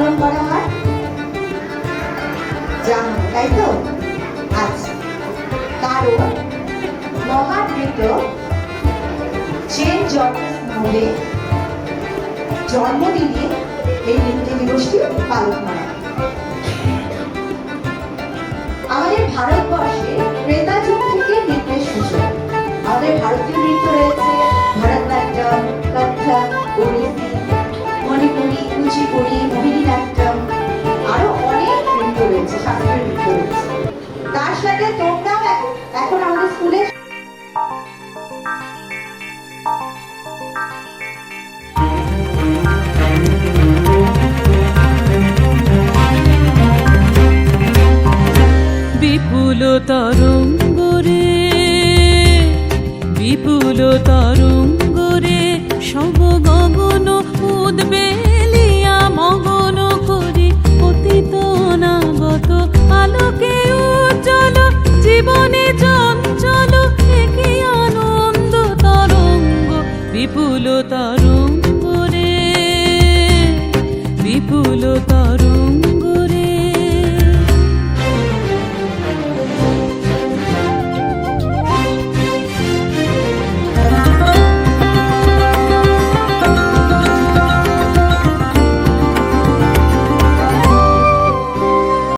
পালন করা হয়? জানো, তাই তো? আচ্ছা, কারণ মহাবৃত সেন্ট জর্জেস মৌলে জন্মদিনে এই নৃত্য দিবসটি পালন করা হয়। আমাদের ভারতবর্ষে ত্রেতা যুগ থেকে নৃত্যের সূচনা। আমাদের ভারতীয় নৃত্য রয়েছে ভরতনাট্যম, কত্থক, ওড়িশি, মণিপুরি, কুচিপুড়ি, মোহিনীনাট্যম, আরো অনেক নৃত্য রয়েছে, শাস্ত্রীয় নৃত্য রয়েছে। তার সাথে তোমরাও এখন আমাদের স্কুলে বিপুল তরঙ্গরে, বিপুল তরঙ্গরে সব গগন উদ্বেগ